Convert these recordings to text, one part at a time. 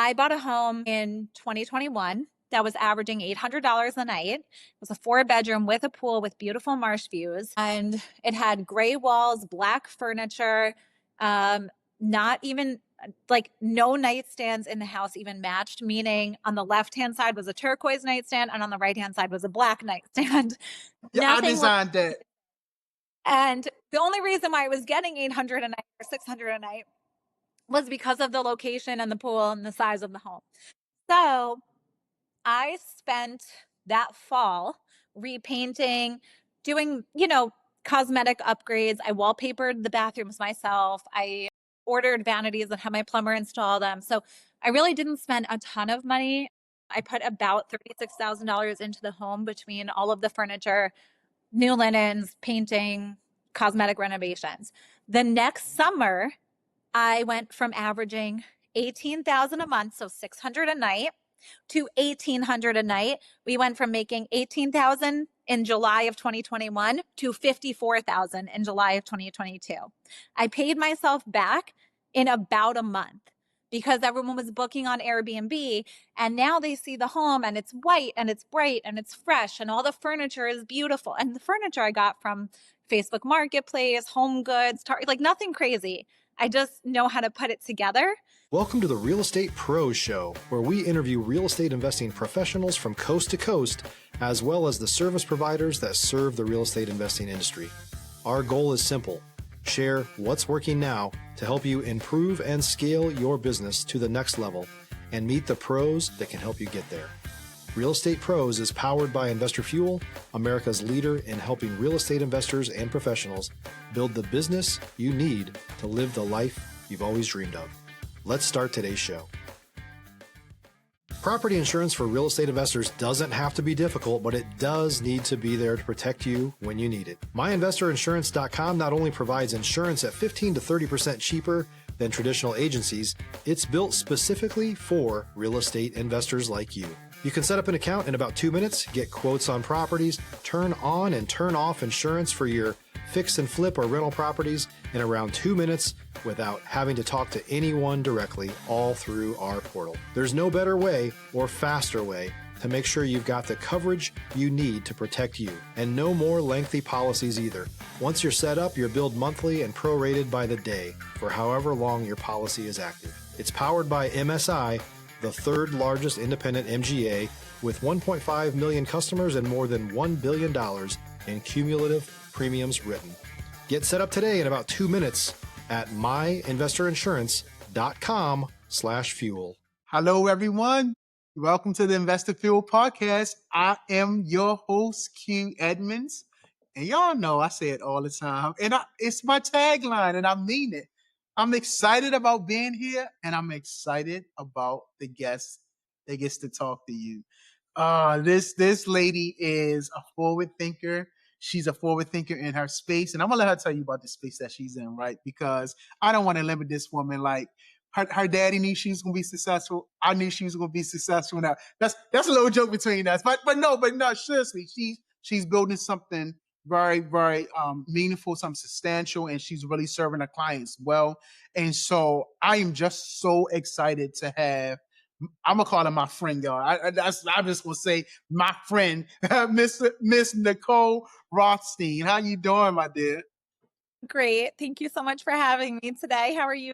I bought a home in 2021 that was averaging $800 a night. It was a 4-bedroom with a pool with beautiful marsh views. And it had gray walls, black furniture, not even like no nightstands in the house even matched, meaning on the left-hand side was a turquoise nightstand and on the right-hand side was a black nightstand. Yeah, I designed that. And the only reason why I was getting 800 a night or 600 a night was because of the location and the pool and the size of the home. So I spent that fall repainting, doing, cosmetic upgrades. I wallpapered the bathrooms myself. I ordered vanities and had my plumber install them. So I really didn't spend a ton of money. I put about $36,000 into the home between all of the furniture, new linens, painting, cosmetic renovations. The next summer, I went from averaging 18,000 a month, so 600 a night, to 1,800 a night. We went from making 18,000 in July of 2021 to 54,000 in July of 2022. I paid myself back in about a month because everyone was booking on Airbnb, and now they see the home and it's white and it's bright and it's fresh and all the furniture is beautiful. And the furniture I got from Facebook Marketplace, Home Goods, like nothing crazy. I just know how to put it together. Welcome to the Real Estate Pros Show, where we interview real estate investing professionals from coast to coast, as well as the service providers that serve the real estate investing industry. Our goal is simple: share what's working now to help you improve and scale your business to the next level and meet the pros that can help you get there. Real Estate Pros is powered by Investor Fuel, America's leader in helping real estate investors and professionals build the business you need to live the life you've always dreamed of. Let's start today's show. Property insurance for real estate investors doesn't have to be difficult, but it does need to be there to protect you when you need it. MyInvestorInsurance.com not only provides insurance at 15 to 30% cheaper than traditional agencies, it's built specifically for real estate investors like you. You can set up an account in about 2 minutes, get quotes on properties, turn on and turn off insurance for your fix and flip or rental properties in around 2 minutes without having to talk to anyone directly, all through our portal. There's no better way or faster way to make sure you've got the coverage you need to protect you, and no more lengthy policies either. Once you're set up, you're billed monthly and prorated by the day for however long your policy is active. It's powered by MSI, the third largest independent MGA, with 1.5 million customers and more than $1 billion in cumulative premiums written. Get set up today in about 2 minutes at myinvestorinsurance.com/fuel. Hello, everyone. Welcome to the Investor Fuel Podcast. I am your host, Q Edmonds. And y'all know I say it all the time. And it's my tagline, and I mean it. I'm excited about being here, and I'm excited about the guest that gets to talk to you. This lady is a forward thinker. She's a forward thinker in her space, and I'm gonna let her tell you about the space that she's in, right? Because I don't want to limit this woman. Like her daddy knew she was gonna be successful. I knew she was gonna be successful. Now that's a little joke between us, but no, seriously, she's building something very, very meaningful, something substantial, and she's really serving her clients well. And so I am just so excited to have, I'm gonna call her my friend, y'all. I'm just gonna say my friend, Miss Nicole Rothstein. How you doing, my dear? Great. Thank you so much for having me today. How are you?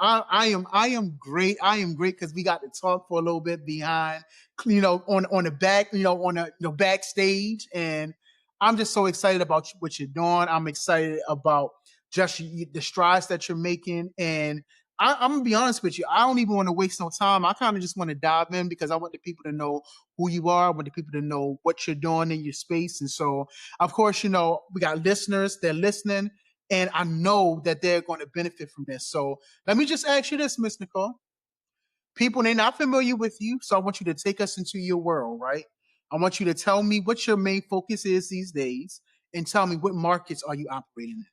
I am great. I am great because we got to talk for a little bit behind, on the back, on the backstage, and I'm just so excited about what you're doing. I'm excited about just the strides that you're making. And I'm going to be honest with you. I don't even want to waste no time. I kind of just want to dive in because I want the people to know who you are. I want the people to know what you're doing in your space. And so, of course, we got listeners, they're listening, and I know that they're going to benefit from this. So let me just ask you this, Miss Nicole. People, they're not familiar with you, so I want you to take us into your world, right? I want you to tell me what your main focus is these days and tell me what markets are you operating in.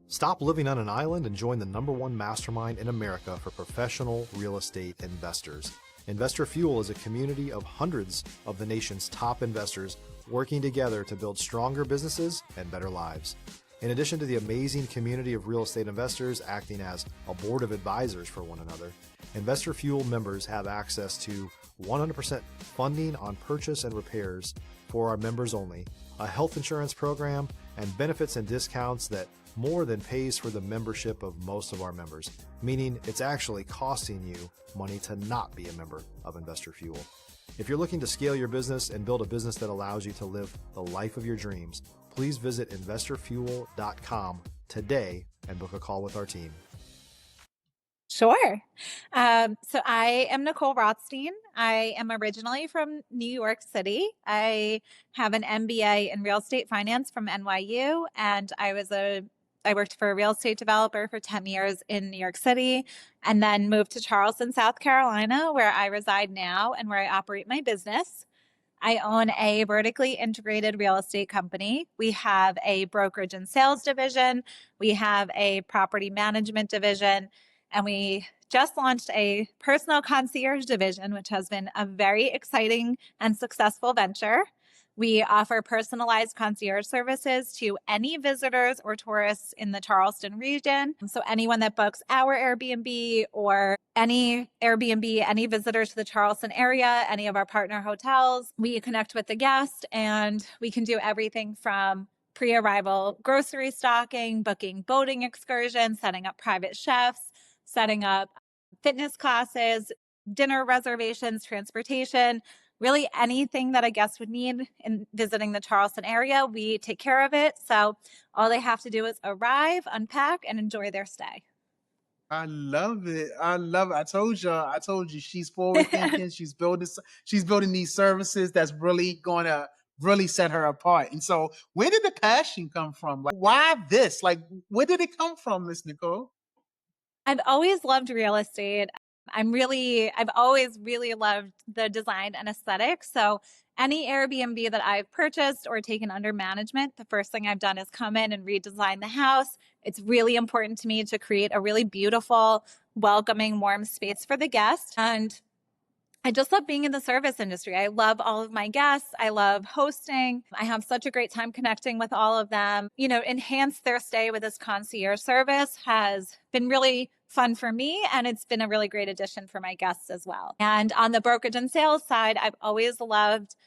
Stop living on an island and join the #1 mastermind in America for professional real estate investors. Investor Fuel is a community of hundreds of the nation's top investors working together to build stronger businesses and better lives. In addition to the amazing community of real estate investors acting as a board of advisors for one another, Investor Fuel members have access to 100% funding on purchase and repairs for our members only, a health insurance program, and benefits and discounts that more than pays for the membership of most of our members, meaning it's actually costing you money to not be a member of Investor Fuel. If you're looking to scale your business and build a business that allows you to live the life of your dreams, please visit investorfuel.com today and book a call with our team. Sure. So I am Nicole Rothstein. I am originally from New York City. I have an MBA in real estate finance from NYU, and I worked for a real estate developer for 10 years in New York City, and then moved to Charleston, South Carolina, where I reside now and where I operate my business. I own a vertically integrated real estate company. We have a brokerage and sales division. We have a property management division. And we just launched a personal concierge division, which has been a very exciting and successful venture. We offer personalized concierge services to any visitors or tourists in the Charleston region. So anyone that books our Airbnb or any Airbnb, any visitors to the Charleston area, any of our partner hotels, we connect with the guest, and we can do everything from pre-arrival grocery stocking, booking boating excursions, setting up private chefs, setting up fitness classes, dinner reservations, transportation, really anything that a guest would need in visiting the Charleston area, we take care of it. So all they have to do is arrive, unpack, and enjoy their stay. I love it. I love it. I told you she's forward thinking. She's building these services that's really going to really set her apart. And so where did the passion come from? Like, why this? Like, where did it come from, Miss Nicole? I've always loved real estate. I've always really loved the design and aesthetic. So any Airbnb that I've purchased or taken under management, the first thing I've done is come in and redesign the house. It's really important to me to create a really beautiful, welcoming, warm space for the guest. And I just love being in the service industry. I love all of my guests. I love hosting. I have such a great time connecting with all of them. Enhance their stay with this concierge service has been really fun for me, and it's been a really great addition for my guests as well. And on the brokerage and sales side, I've always loved,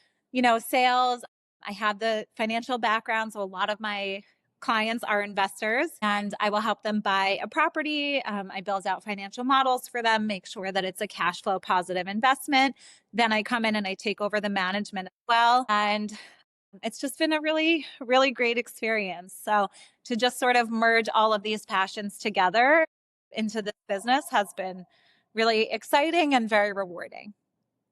sales. I have the financial background, so a lot of my clients are investors, and I will help them buy a property. I build out financial models for them, make sure that it's a cash flow positive investment. Then I come in and I take over the management as well. And it's just been a really, really great experience. So to just sort of merge all of these passions together into this business has been really exciting and very rewarding.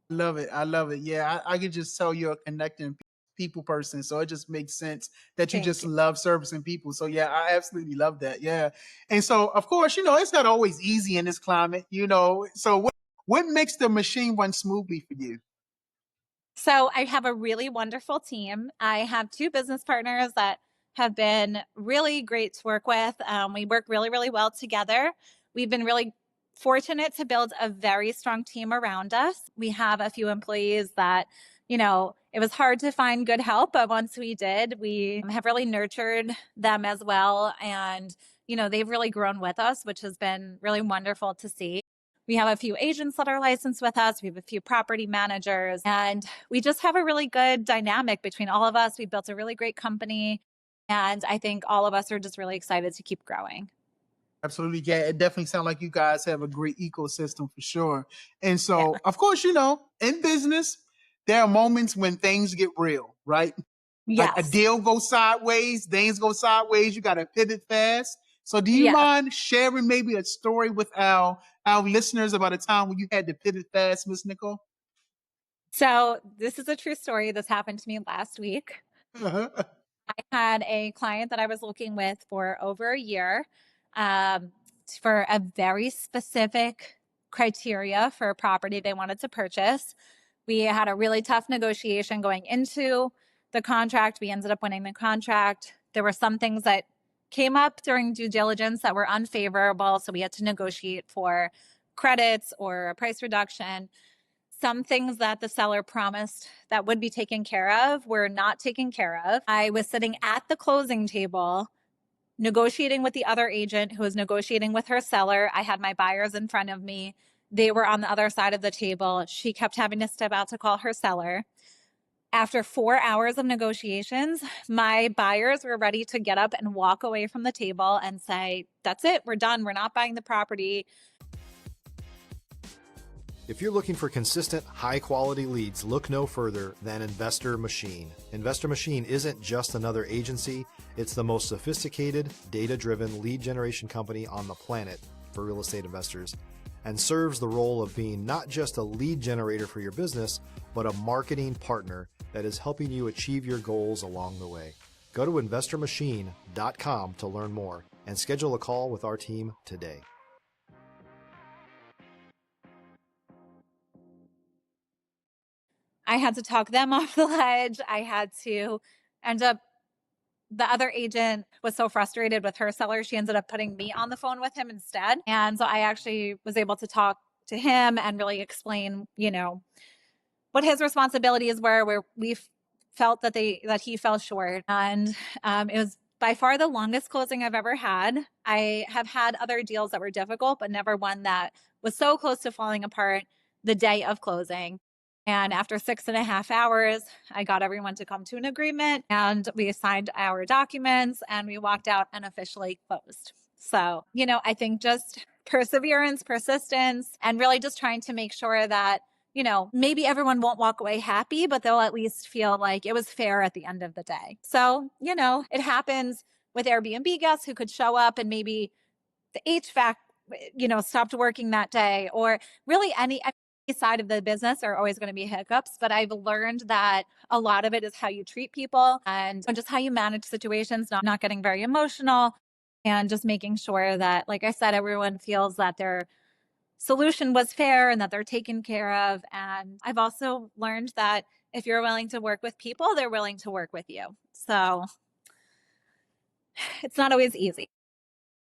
Love it. I love it. Yeah, I can just tell you're a connecting people person. So it just makes sense that you just love servicing people. So yeah, I absolutely love that. Yeah. And so of course, it's not always easy in this climate, So what makes the machine run smoothly for you? So I have a really wonderful team. I have two business partners that have been really great to work with. We work really, really well together. We've been really fortunate to build a very strong team around us. We have a few employees that, it was hard to find good help, but once we did, we have really nurtured them as well. And, they've really grown with us, which has been really wonderful to see. We have a few agents that are licensed with us. We have a few property managers, and we just have a really good dynamic between all of us. We built a really great company, and I think all of us are just really excited to keep growing. Absolutely. Yeah, it definitely sounds like you guys have a great ecosystem for sure. And so, Of course, in business, there are moments when things get real, right? Yes. A deal goes sideways, things go sideways, you got to pivot fast. So do you mind sharing maybe a story with our listeners about a time when you had to pivot fast, Miss Nicole? So this is a true story. This happened to me last week. Uh-huh. I had a client that I was working with for over a year for a very specific criteria for a property they wanted to purchase. We had a really tough negotiation going into the contract. We ended up winning the contract. There were some things that came up during due diligence that were unfavorable, so we had to negotiate for credits or a price reduction. Some things that the seller promised that would be taken care of were not taken care of. I was sitting at the closing table negotiating with the other agent who was negotiating with her seller. I had my buyers in front of me, They were on the other side of the table. She kept having to step out to call her seller. After 4 hours of negotiations, my buyers were ready to get up and walk away from the table and say, that's it, we're done. We're not buying the property. If you're looking for consistent, high-quality leads, look no further than Investor Machine. Investor Machine isn't just another agency. It's the most sophisticated, data-driven lead generation company on the planet for real estate investors, and serves the role of being not just a lead generator for your business, but a marketing partner that is helping you achieve your goals along the way. Go to investormachine.com to learn more and schedule a call with our team today. I had to talk them off the ledge. I had to end up, the other agent was so frustrated with her seller, she ended up putting me on the phone with him instead. And so I actually was able to talk to him and really explain, what his responsibilities were, where we felt that he fell short. And it was by far the longest closing I've ever had. I have had other deals that were difficult, but never one that was so close to falling apart the day of closing. And after 6.5 hours, I got everyone to come to an agreement and we signed our documents and we walked out and officially closed. So, I think just perseverance, persistence, and really just trying to make sure that, maybe everyone won't walk away happy, but they'll at least feel like it was fair at the end of the day. So, it happens with Airbnb guests who could show up and maybe the HVAC, stopped working that day, or really any side of the business are always going to be hiccups. But I've learned that a lot of it is how you treat people and just how you manage situations, not getting very emotional, and just making sure that, like I said, everyone feels that their solution was fair and that they're taken care of. And I've also learned that if you're willing to work with people, they're willing to work with you. So it's not always easy.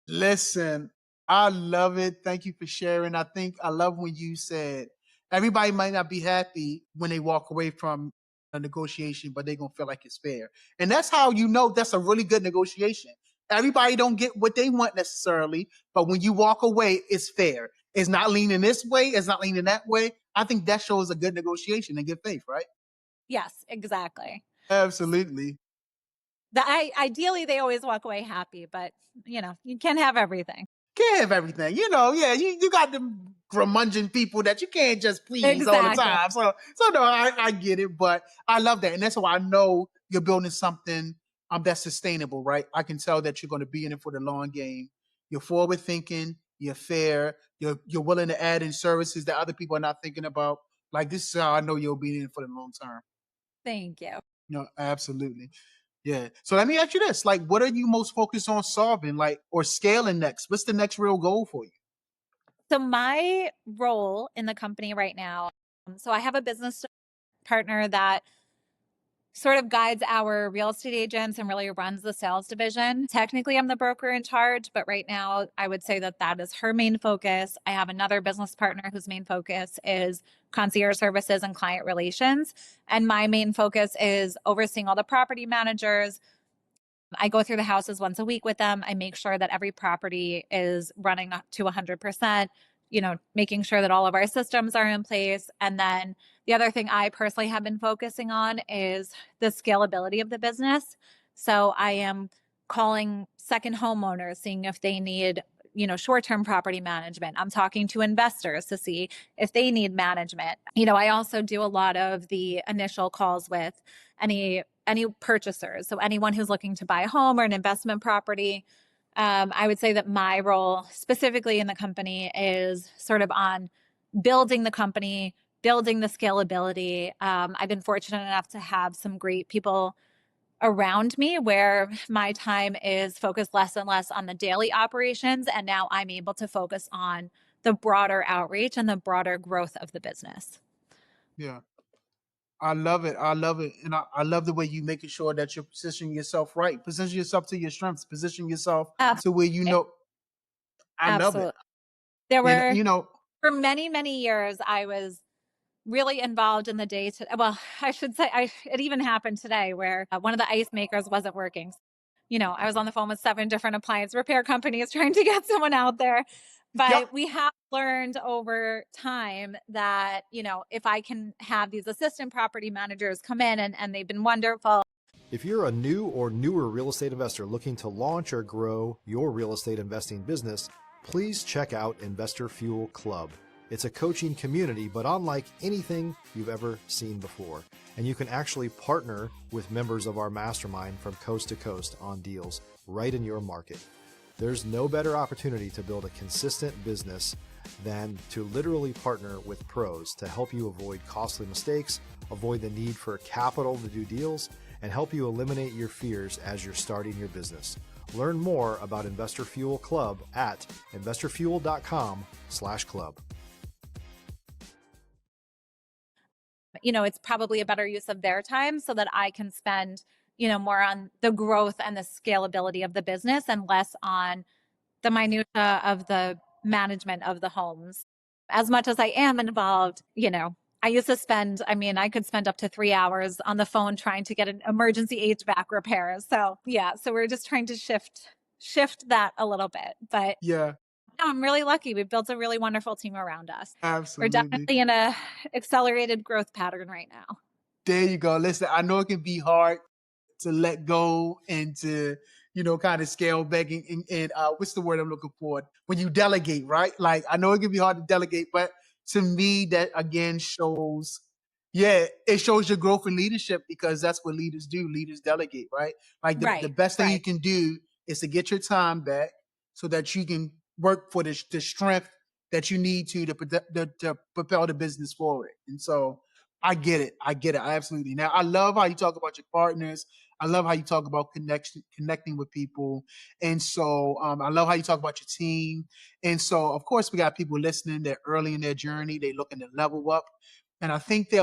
Listen, I love it. Thank you for sharing. I love when you said everybody might not be happy when they walk away from a negotiation, but they're going to feel like it's fair. And that's how that's a really good negotiation. Everybody don't get what they want necessarily, but when you walk away, it's fair. It's not leaning this way. It's not leaning that way. I think that shows a good negotiation and good faith, right? Yes, exactly. Absolutely. Ideally, they always walk away happy, but you can't have everything. Can't have everything, you got them curmudgeon people that you can't just please all the time. So no, I get it, but I love that. And that's why I know you're building something that's sustainable, right? I can tell that you're going to be in it for the long game. You're forward thinking, you're fair, you're willing to add in services that other people are not thinking about. Like, this is how I know you'll be in it for the long term. Thank you. No, absolutely. Yeah. So let me ask you this: like, what are you most focused on solving, or scaling next? What's the next real goal for you? So my role in the company right now, so I have a business partner that sort of guides our real estate agents and really runs the sales division. Technically, I'm the broker in charge, but right now I would say that is her main focus. I have another business partner whose main focus is concierge services and client relations. And my main focus is overseeing all the property managers. I go through the houses once a week with them. I make sure that every property is running up to 100%, making sure that all of our systems are in place. And then the other thing I personally have been focusing on is the scalability of the business. So I am calling second homeowners, seeing if they need, short-term property management. I'm talking to investors to see if they need management. I also do a lot of the initial calls with any purchasers. So anyone who's looking to buy a home or an investment property. I would say that my role specifically in the company is sort of on building the company, building the scalability. I've been fortunate enough to have some great people around me where my time is focused less and less on the daily operations. And now I'm able to focus on the broader outreach and the broader growth of the business. Yeah. I love it. I love it. And I love the way you making sure that you're positioning yourself right. Position yourself to your strengths. Position yourself to where I love it. There were, for many, many years, I was really involved in the day to, well, I should say, it even happened today where one of the ice makers wasn't working. I was on the phone with 7 different appliance repair companies trying to get someone out there. But we have learned over time that, if I can have these assistant property managers come in and they've been wonderful. If you're a new or newer real estate investor looking to launch or grow your real estate investing business, please check out Investor Fuel Club. It's a coaching community, but unlike anything you've ever seen before. And you can actually partner with members of our mastermind from coast to coast on deals right in your market. There's no better opportunity to build a consistent business than to literally partner with pros to help you avoid costly mistakes, avoid the need for capital to do deals, and help you eliminate your fears as you're starting your business. Learn more about Investor Fuel Club at investorfuel.com/club. It's probably a better use of their time so that I can spend, more on the growth and the scalability of the business and less on the minutia of the management of the homes. As much as I am involved, I used to spend, I could spend up to 3 hours on the phone trying to get an emergency HVAC repair. So so we're just trying to shift that a little bit. But Yeah, I'm really lucky. We've built a really wonderful team around us. We're absolutely. definitely in a accelerated growth pattern right now. There you go. Listen, I know it can be hard to let go and to, kind of scale back and what's the word I'm looking for? When you delegate, right? Like, I know it can be hard to delegate, but to me, that again shows, it shows your growth in leadership because that's what leaders do. Leaders delegate, right? Like the best thing you can do is to get your time back so that you can work for the strength that you need to propel the business forward. And so I get it. I absolutely. Now, I love how you talk about your partners. I love how you talk about connecting with people. And so I love how you talk about your team. And so, of course, we got people listening. They're early in their journey. They're looking to level up. And I think they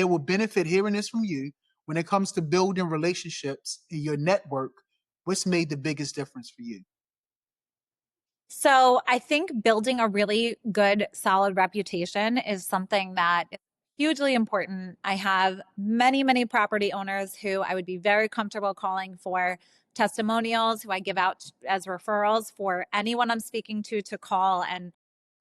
will benefit hearing this from you when it comes to building relationships in your network. What's made the biggest difference for you? So I think building a really good, solid reputation is something that is hugely important. I have many, many property owners who I would be very comfortable calling for testimonials, who I give out as referrals for anyone I'm speaking to call and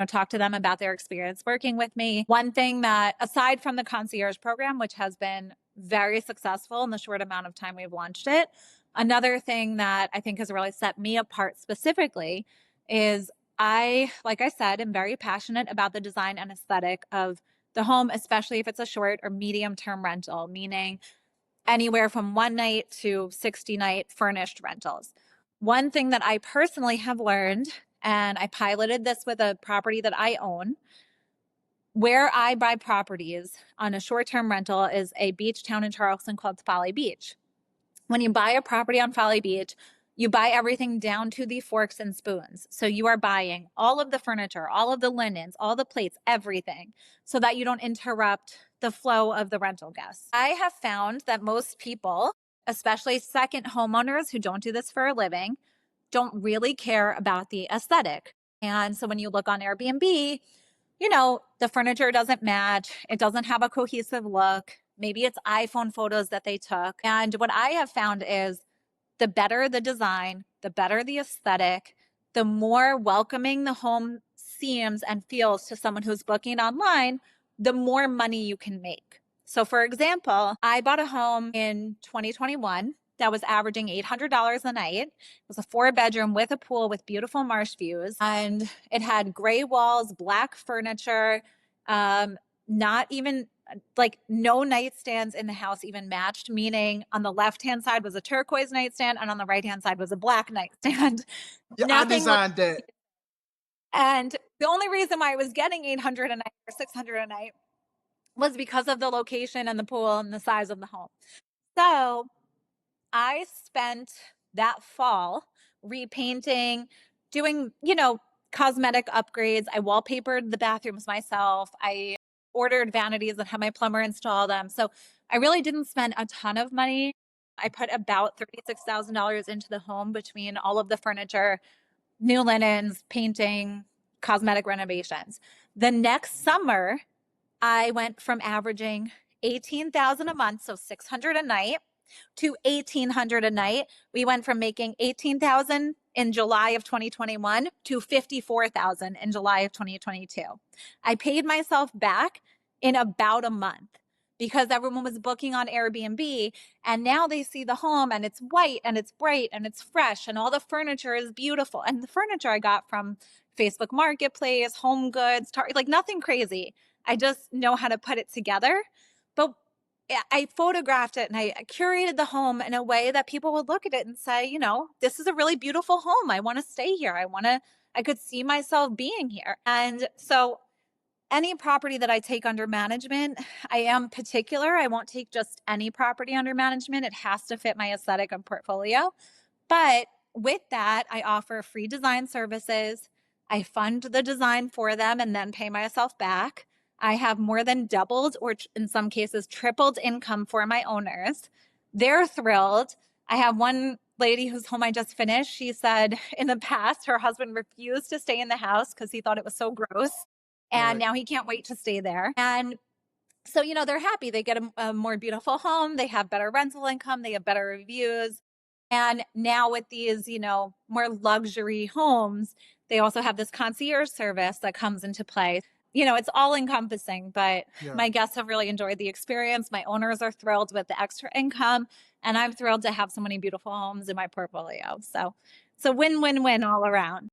talk to them about their experience working with me. One thing that, aside from the Concierge program, which has been very successful in the short amount of time we've launched it, another thing that I think has really set me apart specifically is like I said, am very passionate about the design and aesthetic of the home, especially if it's a short or medium term rental, meaning anywhere from 1 night to 60-night furnished rentals. One thing that I personally have learned, and I piloted this with a property that I own, where I buy properties on a short-term rental is a beach town in Charleston called Folly Beach. When you buy a property on Folly Beach, you buy everything down to the forks and spoons. So you are buying all of the furniture, all of the linens, all the plates, everything, so that you don't interrupt the flow of the rental guests. I have found that most people, especially second homeowners who don't do this for a living, don't really care about the aesthetic. And so when you look on Airbnb, the furniture doesn't match. It doesn't have a cohesive look. Maybe it's iPhone photos that they took. And what I have found is the better the design, the better the aesthetic, the more welcoming the home seems and feels to someone who's booking online, the more money you can make. So for example, I bought a home in 2021 that was averaging $800 a night. It was a 4-bedroom with a pool with beautiful marsh views. And it had gray walls, black furniture, not even no nightstands in the house even matched, meaning on the left-hand side was a turquoise nightstand and on the right-hand side was a black nightstand. Yeah, I designed that. And the only reason why I was getting 800 a night or 600 a night was because of the location and the pool and the size of the home. So I spent that fall repainting, doing, cosmetic upgrades. I wallpapered the bathrooms myself. I ordered vanities and had my plumber install them. So I really didn't spend a ton of money. I put about $36,000 into the home between all of the furniture, new linens, painting, cosmetic renovations. The next summer, I went from averaging $18,000 a month, so $600 a night, to $1,800 a night. We went from making $18,000 in July of 2021 to $54,000 in July of 2022. I paid myself back in about a month because everyone was booking on Airbnb, and now they see the home and it's white and it's bright and it's fresh and all the furniture is beautiful. And the furniture I got from Facebook Marketplace, Home Goods, like nothing crazy. I just know how to put it together. But I photographed it and I curated the home in a way that people would look at it and say, you know, this is a really beautiful home. I want to stay here. I could see myself being here. And so any property that I take under management, I am particular. I won't take just any property under management. It has to fit my aesthetic and portfolio. But with that, I offer free design services. I fund the design for them and then pay myself back. I have more than doubled, or in some cases, tripled income for my owners. They're thrilled. I have one lady whose home I just finished. She said in the past, her husband refused to stay in the house because he thought it was so gross. And now he can't wait to stay there. And so, you know, they're happy. They get a more beautiful home. They have better rental income. They have better reviews. And now with these, you know, more luxury homes, they also have this concierge service that comes into play. You know, it's all encompassing, but my guests have really enjoyed the experience. My owners are thrilled with the extra income, and I'm thrilled to have so many beautiful homes in my portfolio. So win-win-win all around.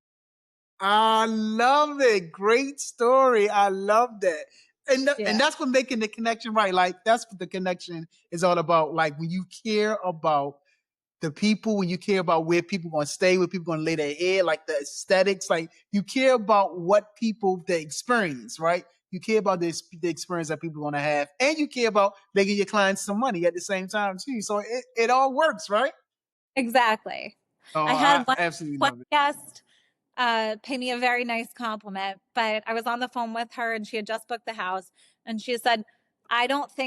I love it. Great story. I love that. And that's what making the connection right. Like that's what the connection is all about. Like when you care about the people, when you care about where people going to stay, where people going to lay their head, like the aesthetics, like you care about what people, the experience, right? You care about the experience that people are going to have, and you care about making your clients some money at the same time too. So it all works, right? Exactly. Oh, I had absolutely one love it. guest pay me a very nice compliment, but I was on the phone with her and she had just booked the house, and she said,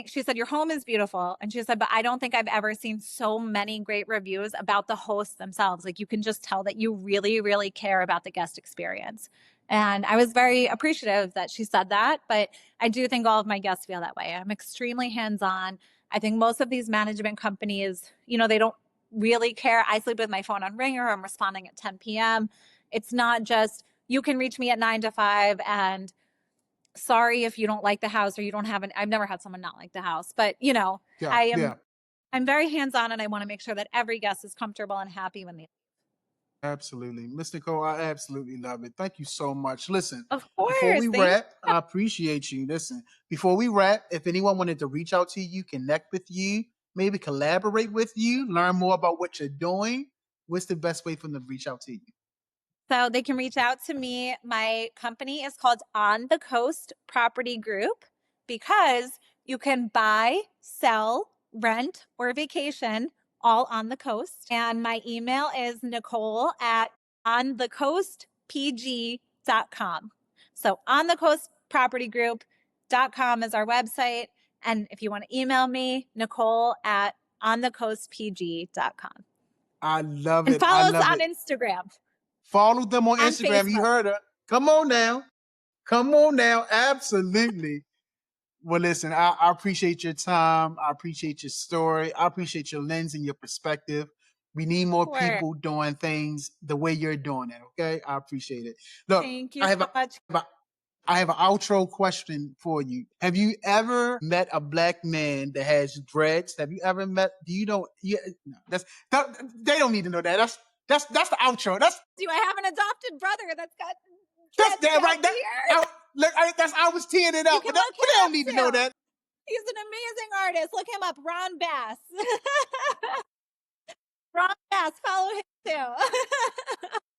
she said, your home is beautiful. And she said, but I don't think I've ever seen so many great reviews about the hosts themselves. Like you can just tell that you really, really care about the guest experience. And I was very appreciative that she said that, but I do think all of my guests feel that way. I'm extremely hands-on. I think most of these management companies, you know, they don't really care. I sleep with my phone on ringer. I'm responding at 10 p.m. It's not just, you can reach me at 9 to 5 and sorry if you don't like the house or you don't have I've never had someone not like the house, but you know, I'm very hands-on and I want to make sure that every guest is comfortable and happy when they leave. Absolutely. Miss Nicole, I absolutely love it. Thank you so much. Listen, Of course. before we wrap, I appreciate you. Listen, before we wrap, if anyone wanted to reach out to you, connect with you, maybe collaborate with you, learn more about what you're doing, what's the best way for them to reach out to you? So they can reach out to me. My company is called On the Coast Property Group because you can buy, sell, rent, or vacation all on the coast. And my email is Nicole at onthecoastpg.com. So onthecoastpropertygroup.com is our website. And if you want to email me, Nicole at onthecoastpg.com. I love it. And follow us on Instagram. Follow them on Instagram. Facebook. You heard her. Come on now. Come on now. Absolutely. Well, listen, I appreciate your time. I appreciate your story. I appreciate your lens and your perspective. We need more people doing things the way you're doing it. Okay. I appreciate it. Look, thank you so much. I have an outro question for you. Have you ever met a black man that has dreads? Have you ever met? Do you know? Yeah, no, they don't need to know that. That's the outro. Do I have an adopted brother that's got? That's that right. I was teeing it up, but they don't need to know that. He's an amazing artist. Look him up, Ron Bass. Ron Bass, follow him too.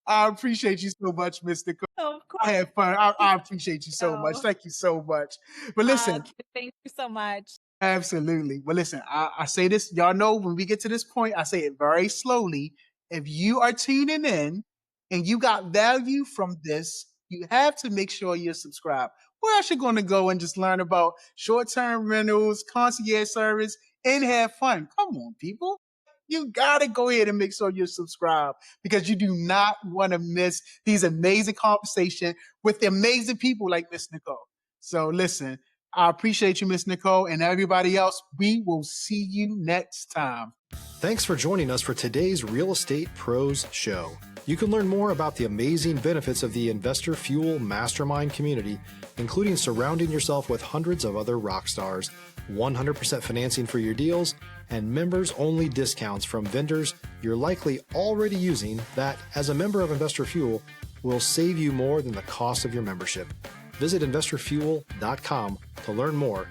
I appreciate you so much, Miss Nicole. Of course. I had fun. I appreciate you so much. Thank you so much. But listen. Thank you so much. Absolutely. Well, listen, I say this, y'all know when we get to this point, I say it very slowly. If you are tuning in and you got value from this, you have to make sure you're subscribed. Where else you going to go and just learn about short-term rentals, concierge service, and have fun? Come on, people. You got to go ahead and make sure you're subscribed because you do not want to miss these amazing conversations with amazing people like Miss Nicole. So listen, I appreciate you, Miss Nicole, and everybody else. We will see you next time. Thanks for joining us for today's Real Estate Pros Show. You can learn more about the amazing benefits of the Investor Fuel Mastermind community, including surrounding yourself with hundreds of other rock stars, 100% financing for your deals, and members-only discounts from vendors you're likely already using that, as a member of Investor Fuel, will save you more than the cost of your membership. Visit investorfuel.com to learn more.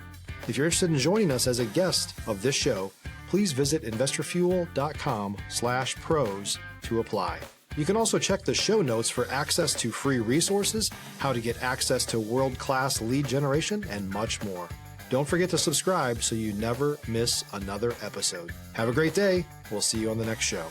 If you're interested in joining us as a guest of this show, please visit investorfuel.com/pros to apply. You can also check the show notes for access to free resources, how to get access to world-class lead generation, and much more. Don't forget to subscribe so you never miss another episode. Have a great day. We'll see you on the next show.